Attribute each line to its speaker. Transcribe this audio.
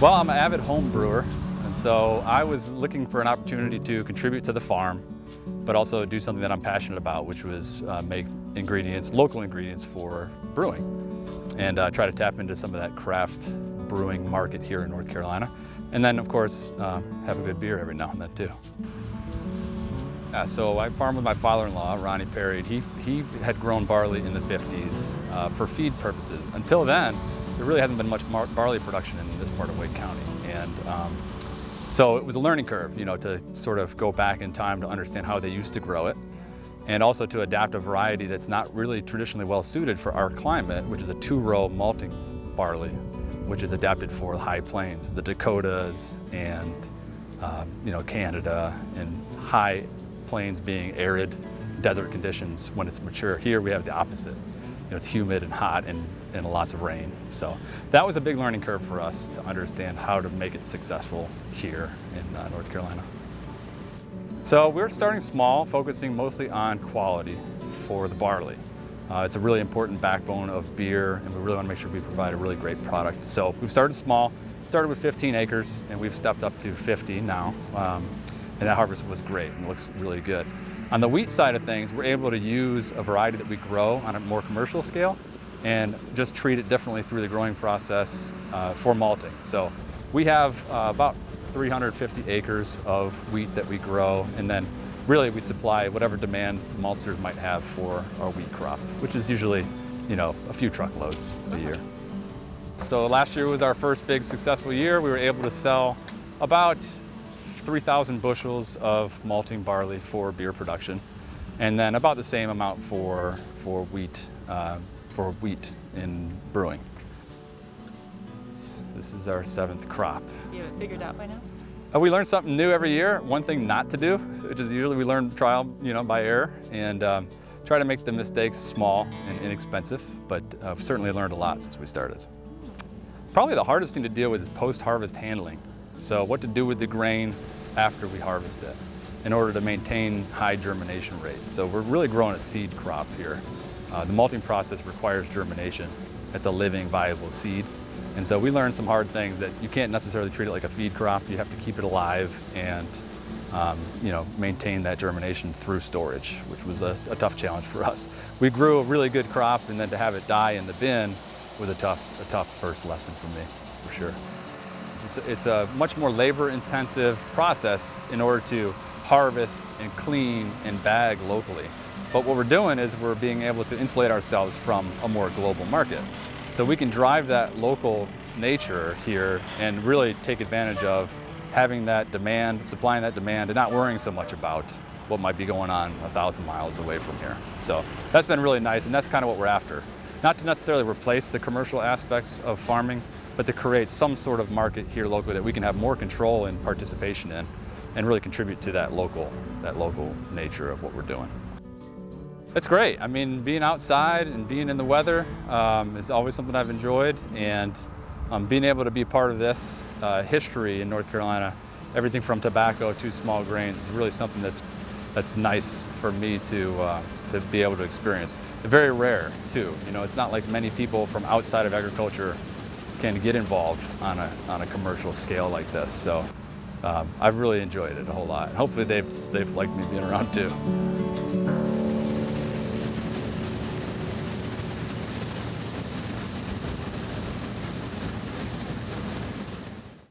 Speaker 1: Well, I'm an avid home brewer, and so I was looking for an opportunity to contribute to the farm, but also do something that I'm passionate about, which was make ingredients, local ingredients for brewing, and try to tap into some of that craft brewing market here in North Carolina. And then, of course, have a good beer every now and then, too. Yeah, so I farmed with my father-in-law, Ronnie Perry. He had grown barley in the 50s for feed purposes. Until then, there really hasn't been much barley production in this part of Wake County. And so it was a learning curve, you know, to sort of go back in time to understand how they used to grow it, and also to adapt a variety that's not really traditionally well suited for our climate, which is a 2-row malting barley, which is adapted for the high plains, the Dakotas, and you know, Canada, and high plains being arid desert conditions when it's mature. Here we have the opposite. You know, it's humid and hot and lots of rain. So that was a big learning curve for us to understand how to make it successful here in North Carolina. So we're starting small, focusing mostly on quality for the barley. It's a really important backbone of beer, and we really want to make sure we provide a really great product. So we've started small, started with 15 acres, and we've stepped up to 50 now. And that harvest was great and looks really good. On the wheat side of things, we're able to use a variety that we grow on a more commercial scale and just treat it differently through the growing process for malting. So we have about 350 acres of wheat that we grow, and then really we supply whatever demand maltsters might have for our wheat crop, which is usually, you know, a few truckloads a year. So last year was our first big successful year. We were able to sell about 3,000 bushels of malting barley for beer production, and then about the same amount for wheat in brewing. This is our 7th crop.
Speaker 2: You have it figured out by now?
Speaker 1: We learn something new every year. One thing not to do, which is usually we learn trial, you know, by error, and try to make the mistakes small and inexpensive. But I've certainly learned a lot since we started. Probably the hardest thing to deal with is post-harvest handling. So what to do with the grain after we harvest it in order to maintain high germination rate. So we're really growing a seed crop here. The malting process requires germination. It's a living, viable seed. And so we learned some hard things that you can't necessarily treat it like a feed crop. You have to keep it alive and you know, maintain that germination through storage, which was a tough challenge for us. We grew a really good crop, and then to have it die in the bin was a tough first lesson for me, for sure. It's a much more labor-intensive process in order to harvest and clean and bag locally. But what we're doing is we're being able to insulate ourselves from a more global market. So we can drive that local nature here and really take advantage of having that demand, supplying that demand, and not worrying so much about what might be going on 1,000 miles away from here. So that's been really nice, and that's kind of what we're after. Not to necessarily replace the commercial aspects of farming, but to create some sort of market here locally that we can have more control and participation in, and really contribute to that local nature of what we're doing. It's great. I mean, being outside and being in the weather is always something I've enjoyed, and being able to be part of this history in North Carolina, everything from tobacco to small grains, is really something that's nice for me to be able to experience. Very rare too. You know, it's not like many people from outside of agriculture can get involved on a commercial scale like this. So I've really enjoyed it a whole lot. Hopefully they've liked me being around too.